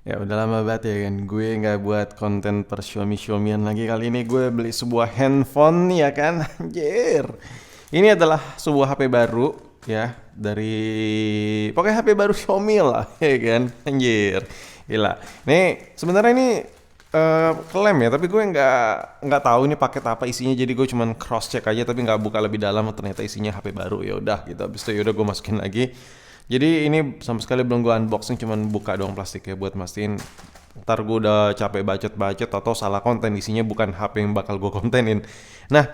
Ya udah lama banget ya kan gue nggak buat konten per Xiaomi-Xiaomian lagi. Kali ini gue beli sebuah handphone ya kan. Anjir. Ini adalah sebuah HP baru ya dari pokoknya HP baru Xiaomi lah ya kan. Anjir. Gila. Nih sebenarnya ini klaim ya, tapi gue nggak tahu ini paket apa isinya, jadi gue cuman cross check aja tapi nggak buka lebih dalam. Ternyata isinya HP baru, ya udah gitu. Habis itu ya udah gue masukin lagi. Jadi ini sama sekali belum gue unboxing, cuman buka doang plastiknya buat mastiin ntar gue udah capek bacot-bacot atau salah konten isinya bukan HP yang bakal gue kontenin. Nah,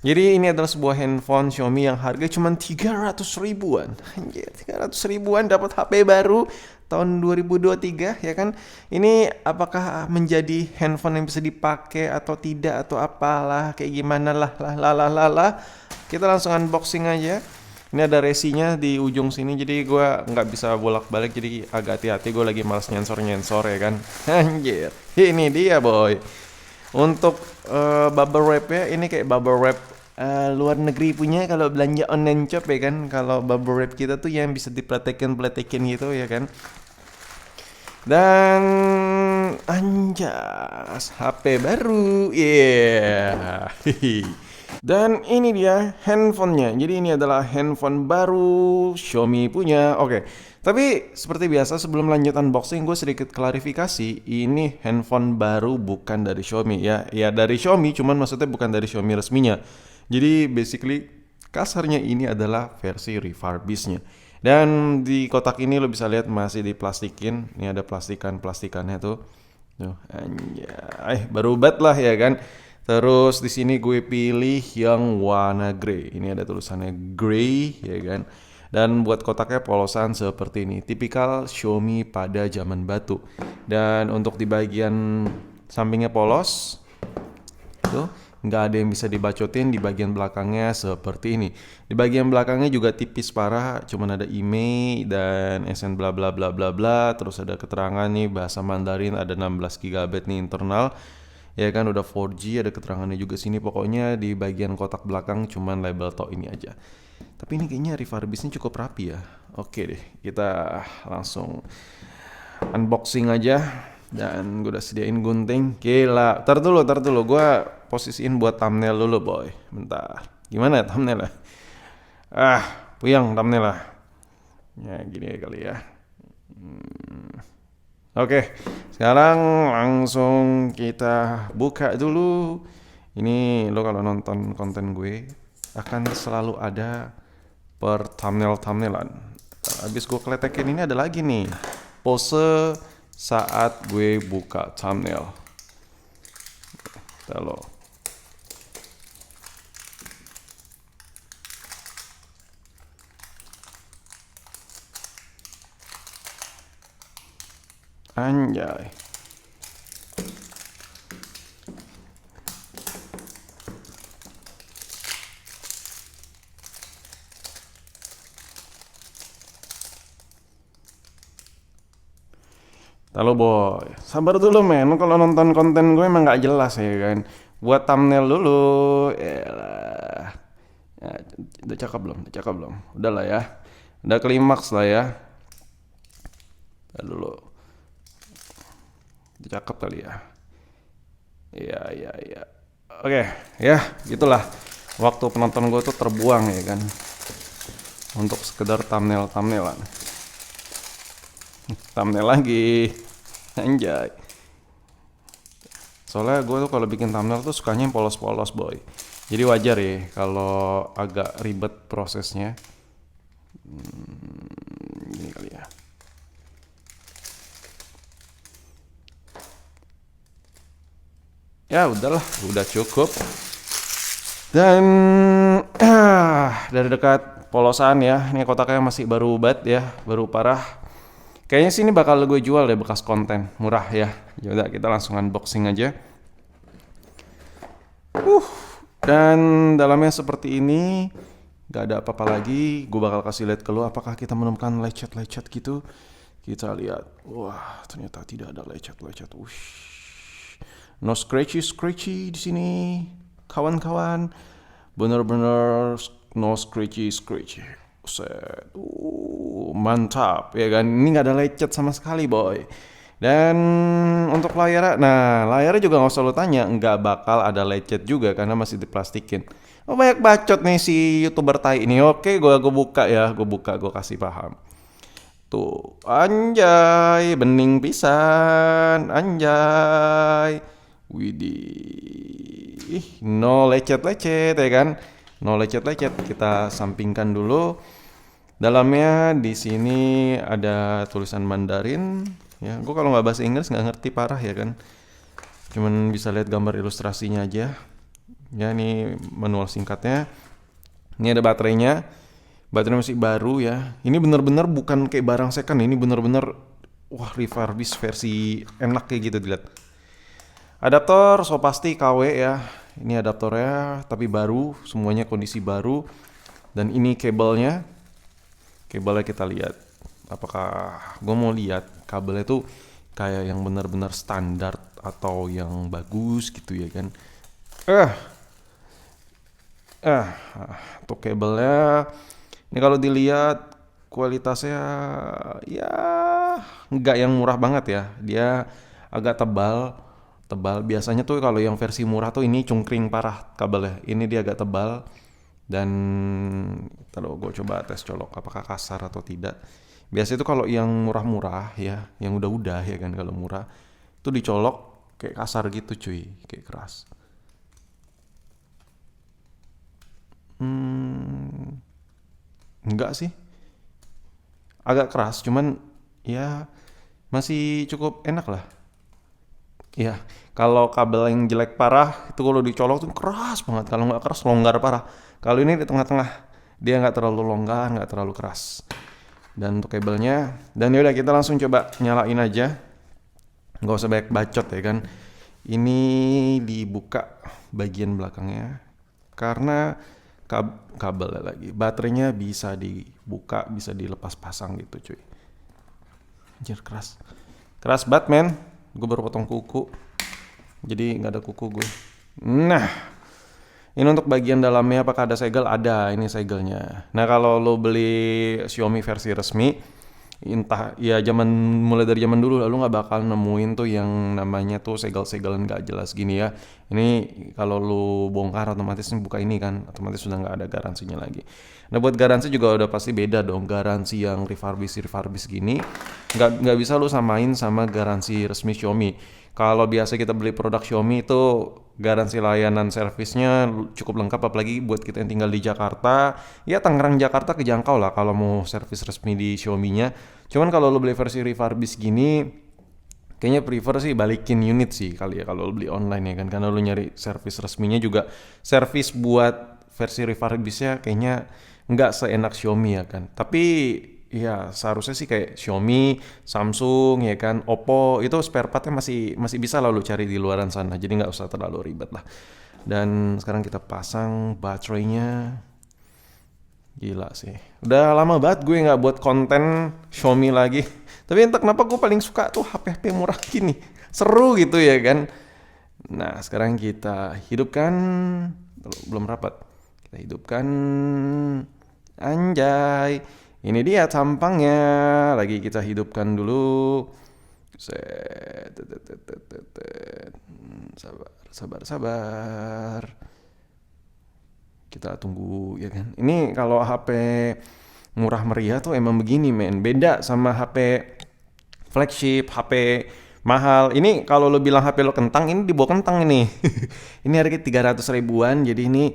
jadi ini adalah sebuah handphone Xiaomi yang harga cuma 300 ribuan. Anjir, 300 ribuan dapat HP baru tahun 2023 ya kan. Ini apakah menjadi handphone yang bisa dipakai atau tidak atau apalah kayak gimana lah. Kita langsung unboxing aja. Ini ada resinya di ujung sini, jadi gue nggak bisa bolak-balik, jadi agak hati-hati. Gue lagi malas nyensor-nyensor ya kan. Anjir, ini dia boy. Untuk bubble wrap ya, ini kayak bubble wrap luar negeri punya kalau belanja online shop ya kan. Kalau bubble wrap kita tuh yang bisa dipletekin gitu ya kan. Dan anjas HP baru, yeah. Dan ini dia handphonenya. Jadi ini adalah handphone baru Xiaomi punya. Oke, tapi seperti biasa sebelum lanjut unboxing gue sedikit klarifikasi. Ini handphone baru bukan dari Xiaomi ya. Ya dari Xiaomi, cuman maksudnya bukan dari Xiaomi resminya. Jadi basically kasarnya ini adalah versi refurbishednya. Dan di kotak ini lo bisa lihat masih diplastikin. Ini ada plastikannya tuh. Tuh, anjay, baru banget lah ya kan. Terus di sini gue pilih yang warna grey. Ini ada tulisannya grey ya kan. Dan buat kotaknya polosan seperti ini. Tipikal Xiaomi pada zaman batu. Dan untuk di bagian sampingnya polos. Tuh, nggak ada yang bisa dibacotin. Di bagian belakangnya seperti ini. Di bagian belakangnya juga tipis parah, cuman ada IMEI dan SN bla bla bla bla bla. Terus ada keterangan nih bahasa Mandarin, ada 16 GB nih internal. Ya kan udah 4G, ada keterangannya juga sini. Pokoknya di bagian kotak belakang cuman label tok ini aja. Tapi ini kayaknya refurbishnya cukup rapi ya. Oke deh, kita langsung unboxing aja. Dan gue udah sediain gunting. Gila, tar dulu. Gue posisiin buat thumbnail dulu boy. Bentar, gimana ya thumbnail ya? Puyang thumbnail lah. Ya gini ya kali ya. Oke, sekarang langsung kita buka dulu. Ini lo kalau nonton konten gue akan selalu ada per thumbnailan. Habis gue kletekin ini ada lagi nih pose saat gue buka thumbnail. Halo. Anjay. Halo boy, sabar dulu men. Kalau nonton konten gue emang nggak jelas ya kan. Buat thumbnail dulu. Yalah. Ya, udah cakep belum? Udah lah ya. Udah klimaks lah ya. Udah dulu. Udah cakep kali ya. Iya. Oke, ya gitulah. Waktu penonton gue tuh terbuang ya kan. Untuk sekedar thumbnailan. Thumbnail lagi. Anjay. Soalnya gue tuh kalau bikin thumbnail tuh sukanya yang polos-polos boy. Jadi wajar ya kalau agak ribet prosesnya. Gini kali ya. Ya udahlah, udah cukup. Dan dari dekat polosan ya. Ini kotaknya masih baru banget ya, baru parah. Kayaknya sih ini bakal gue jual deh bekas konten, murah ya. Yaudah kita langsung unboxing aja. Dan dalamnya seperti ini. Gak ada apa-apa lagi. Gue bakal kasih lihat ke lo apakah kita menemukan lecet-lecet gitu. Kita lihat. Wah, ternyata tidak ada lecet-lecet. No scratchy di sini, kawan-kawan. Bener-bener no scratchy. Set. Mantap ya kan. Ini nggak ada lecet sama sekali boy. Dan untuk layarnya, nah layarnya juga nggak usah lo tanya, nggak bakal ada lecet juga karena masih diplastikin. Oh banyak bacot nih si youtuber tai ini. Oke, gue buka ya, gue kasih paham. Tuh, anjay, bening pisan, anjay. Widih, no lecet-lecet ya kan? No lecet-lecet. Kita sampingkan dulu. Dalamnya di sini ada tulisan Mandarin. Ya, gue kalau nggak bahasa Inggris nggak ngerti parah ya kan. Cuman bisa lihat gambar ilustrasinya aja. Ya, ini manual singkatnya. Ini ada baterainya. Baterai masih baru ya. Ini bener-bener bukan kayak barang second. Ini bener-bener wah refurbish versi enak kayak gitu dilihat. Adaptor so pasti KW ya. Ini adaptornya tapi baru, semuanya kondisi baru. Dan ini kabelnya. Kabelnya kita lihat. Apakah gue mau lihat kabelnya tuh kayak yang benar-benar standar atau yang bagus gitu ya kan. Eh, eh, untuk kabelnya ini kalau dilihat kualitasnya ya nggak yang murah banget ya. Dia agak tebal, tebal. Biasanya tuh kalau yang versi murah tuh ini cungkring parah kabelnya. Ini dia agak tebal dan kalau gue coba tes colok apakah kasar atau tidak. Biasanya tuh kalau yang murah-murah ya, yang udah-udah ya kan kalau murah tuh dicolok kayak kasar gitu cuy, kayak keras. Hmm, enggak sih, agak keras, cuman ya masih cukup enak lah. Ya, kalau kabel yang jelek parah itu kalau dicolok tuh keras banget. Kalau nggak keras longgar parah. Kalau ini di tengah-tengah, dia nggak terlalu longgar, nggak terlalu keras. Dan untuk kabelnya, dan yaudah kita langsung coba nyalain aja. Nggak usah banyak bacot ya kan. Ini dibuka bagian belakangnya karena kabelnya lagi. Baterainya bisa dibuka, bisa dilepas pasang gitu cuy. Anjir keras. Keras banget men. Gue baru potong kuku. Jadi nggak ada kuku gue. Nah, ini untuk bagian dalamnya apakah ada segel? Ada, ini segelnya. Nah kalau lo beli Xiaomi versi resmi, entah ya mulai dari zaman dulu lo nggak bakal nemuin tuh yang namanya tuh segel-segelan nggak jelas gini ya. Ini kalau lo bongkar otomatis buka ini kan, otomatis sudah nggak ada garansinya lagi. Nah buat garansi juga udah pasti beda dong. Garansi yang refurbish gini nggak bisa lo samain sama garansi resmi Xiaomi. Kalau biasa kita beli produk Xiaomi itu garansi layanan servisnya cukup lengkap apalagi buat kita yang tinggal di Jakarta. Ya Tangerang Jakarta kejangkau lah kalau mau servis resmi di Xiaomi-nya. Cuman kalau lo beli versi refurbish gini kayaknya prefer sih balikin unit sih kali ya kalau lo beli online ya kan karena lo nyari servis resminya juga servis buat versi refurbish-nya kayaknya nggak seenak Xiaomi ya kan. Tapi ya seharusnya sih kayak Xiaomi, Samsung ya kan, Oppo itu spare partnya masih bisa lah lu cari di luaran sana. Jadi nggak usah terlalu ribet lah. Dan sekarang kita pasang baterainya. Gila sih. Udah lama banget gue nggak buat konten Xiaomi lagi. Tapi entah kenapa gue paling suka tuh HP-HP murah gini. Seru gitu ya kan. Nah sekarang kita hidupkan. Belum rapat. Kita hidupkan. Anjay. Ini dia tampangnya. Lagi kita hidupkan dulu. Set. Sabar. Kita tunggu ya kan. Ini kalau HP murah meriah tuh emang begini men. Beda sama HP flagship, HP mahal. Ini kalau lo bilang HP lo kentang, ini di bawah kentang ini. Ini harga 300 ribuan. Jadi ini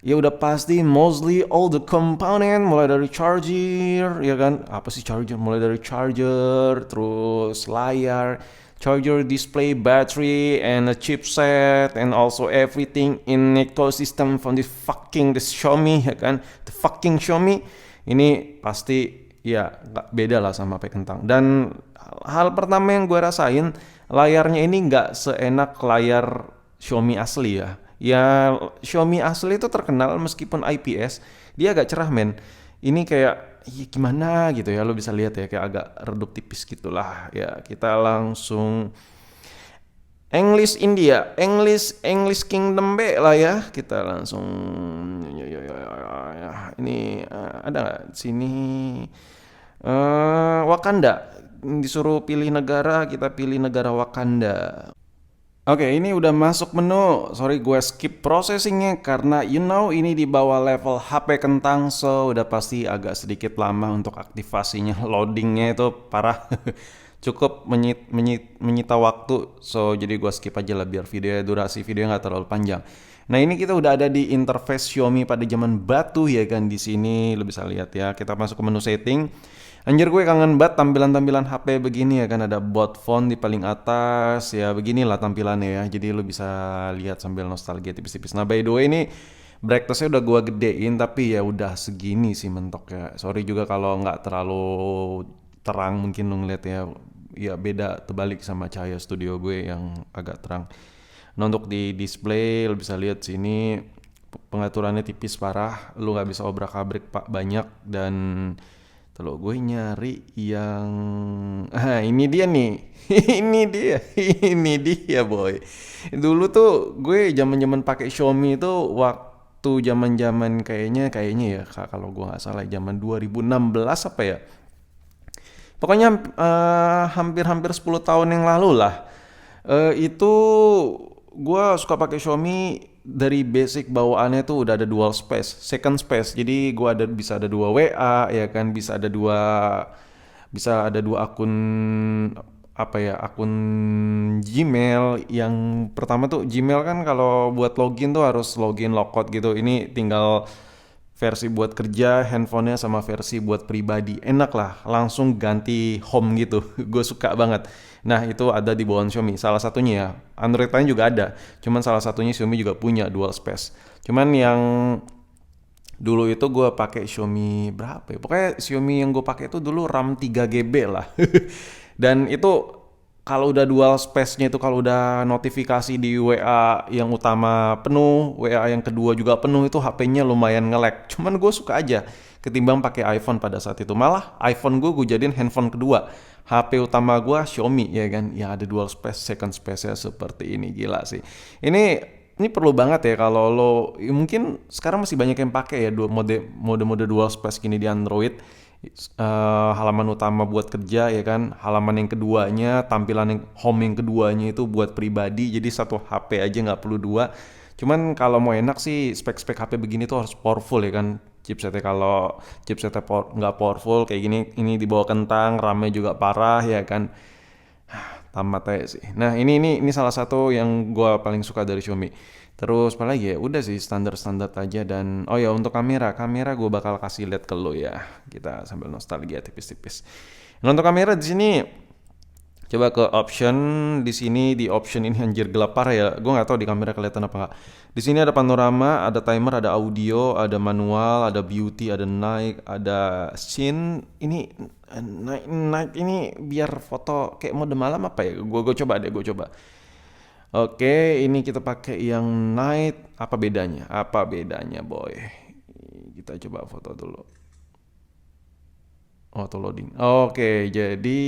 ya udah pasti mostly all the component mulai dari charger ya kan apa sih charger mulai dari charger terus layar charger display battery and a chipset and also everything in ecosystem from the Xiaomi ya kan the fucking Xiaomi ini pasti ya nggak beda lah sama HP kentang dan hal pertama yang gue rasain layarnya ini nggak seenak layar Xiaomi asli ya. Ya Xiaomi asli itu terkenal meskipun IPS dia agak cerah men. Ini kayak ya gimana gitu ya lo bisa lihat ya kayak agak redup tipis gitulah. Ya kita langsung English India, English Kingdom B lah ya. Kita langsung ini ada nggak sini Wakanda. disuruh pilih negara, kita pilih negara Wakanda. Oke, ini udah masuk menu. Sorry gue skip processingnya karena ini di bawah level HP kentang, so udah pasti agak sedikit lama untuk aktivasinya. Loadingnya itu parah. Cukup menyita waktu, so jadi gue skip aja lah biar durasi videonya nggak terlalu panjang. Nah ini kita udah ada di interface Xiaomi pada zaman batu ya kan, di sini lo bisa lihat ya. Kita masuk ke menu setting. Anjir gue kangen banget tampilan-tampilan HP begini ya kan, ada bot font di paling atas ya, beginilah tampilannya ya. Jadi lu bisa lihat sambil nostalgia tipis-tipis. Nah by the way ini brightness-nya udah gue gedein tapi ya udah segini sih mentok ya. Sorry juga kalau nggak terlalu terang mungkin lu ngeliat ya. Ya beda terbalik sama cahaya studio gue yang agak terang. Nah untuk di display lu bisa lihat sini pengaturannya tipis parah, lu nggak bisa obrak-abrik pak banyak. Dan kalau gue nyari yang ini dia nih. Ini dia boy. Dulu tuh gue zaman-zaman pakai Xiaomi itu waktu zaman-zaman kayaknya ya kalau gue nggak salah zaman 2016 apa ya. Pokoknya hampir-hampir 10 tahun yang lalu lah. Itu gue suka pakai Xiaomi dari basic bawaannya tuh udah ada dual space, second space. Jadi gue bisa ada dua WA ya kan, bisa ada dua akun akun Gmail. Yang pertama tuh Gmail kan kalau buat login tuh harus login logout gitu. Ini tinggal versi buat kerja handphonenya sama versi buat pribadi, enak lah, langsung ganti home gitu. Gue suka banget. Nah itu ada di bawah Xiaomi, salah satunya ya. Android lain juga ada, cuman salah satunya Xiaomi juga punya dual space. Cuman yang dulu itu gue pakai Xiaomi berapa ya? Pokoknya Xiaomi yang gue pakai itu dulu RAM 3GB lah. Dan itu kalau udah dual space-nya itu, kalau udah notifikasi di WA yang utama penuh, WA yang kedua juga penuh, itu HP-nya lumayan nge-lag. Cuman gue suka aja ketimbang pakai iPhone pada saat itu. Malah iPhone gue jadiin handphone kedua. HP utama gue Xiaomi ya kan, yang ada dual space, second space-nya seperti ini, gila sih. Ini perlu banget ya kalau lo mungkin sekarang masih banyak yang pakai ya mode dual space gini di Android. Halaman utama buat kerja ya kan, halaman yang keduanya, tampilan yang home yang keduanya itu buat pribadi, jadi satu HP aja nggak perlu dua. Cuman kalau mau enak sih spek-spek HP begini tuh harus powerful ya kan chipsetnya. Kalau chipsetnya nggak powerful kayak gini, ini di bawah kentang, RAM-nya juga parah ya kan. Tamat aja sih. Nah ini salah satu yang gue paling suka dari Xiaomi. Terus apa lagi ya? Udah sih standar-standar aja. Dan oh ya untuk kamera gue bakal kasih lihat ke lo ya. Kita sambil nostalgia tipis-tipis. Nah untuk kamera di sini coba ke option. Di sini di option ini anjir gelap parah ya. Gue nggak tahu di kamera kelihatan apa nggak. Di sini ada panorama, ada timer, ada audio, ada manual, ada beauty, ada night, ada scene. Ini night ini biar foto kayak mode malam apa ya? Gue coba. Oke, ini kita pakai yang night. Apa bedanya? Boy? Kita coba foto dulu. Auto loading. Oke, jadi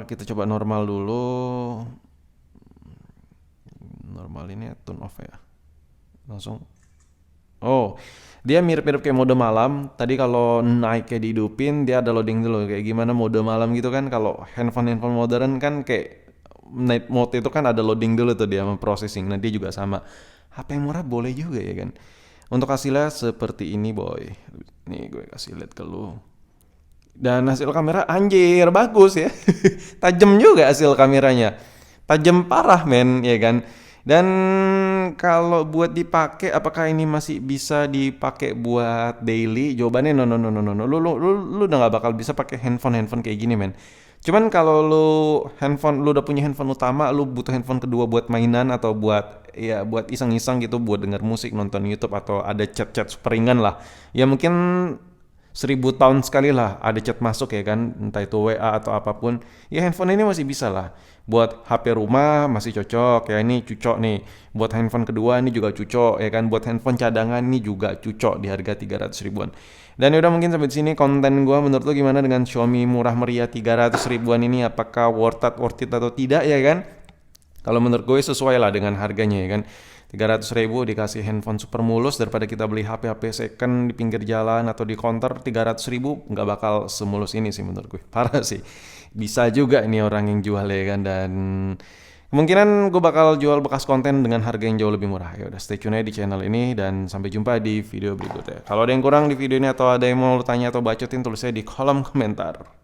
kita coba normal dulu. Normal ini turn off ya. Langsung. Oh, dia mirip-mirip kayak mode malam. Tadi kalau naik kayak dihidupin, dia ada loading dulu. Kayak gimana mode malam gitu kan. Kalau handphone modern kan kayak night mode itu kan ada loading dulu tuh dia sama processing. Nah dia juga sama. HP yang murah boleh juga ya kan. Untuk hasilnya seperti ini boy. Nih gue kasih lihat ke lu. Dan hasil kamera anjir bagus ya. Tajam juga hasil kameranya. Tajam parah men ya kan. Dan kalau buat dipakai, apakah ini masih bisa dipakai buat daily? Jawabannya no. Lu udah nggak bakal bisa pakai handphone kayak gini men. Cuman kalau lu udah punya handphone utama, lu butuh handphone kedua buat mainan atau buat iseng-iseng gitu, buat denger musik, nonton YouTube atau ada chat-chat superingan lah. Ya mungkin 1000 tahun sekali lah ada chat masuk ya kan, entah itu WA atau apapun. Ya handphone ini masih bisa lah. Buat HP rumah masih cocok, ya ini cocok nih. Buat handphone kedua ini juga cocok ya kan. Buat handphone cadangan ini juga cocok di harga 300 ribuan. Dan yaudah mungkin sampai sini konten gue. Menurut lo gimana dengan Xiaomi murah meriah 300 ribuan ini? Apakah worth it atau tidak ya kan? Kalau menurut gue sesuai lah dengan harganya ya kan. 300.000 dikasih handphone super mulus daripada kita beli HP-HP second di pinggir jalan atau di counter. 300.000 nggak bakal semulus ini sih menurut gue. Parah sih. Bisa juga ini orang yang jual ya kan, dan kemungkinan gue bakal jual bekas konten dengan harga yang jauh lebih murah. Ya udah, stay tune aja di channel ini dan sampai jumpa di video berikutnya. Kalau ada yang kurang di video ini atau ada yang mau lu tanya atau bacotin, tulis aja di kolom komentar.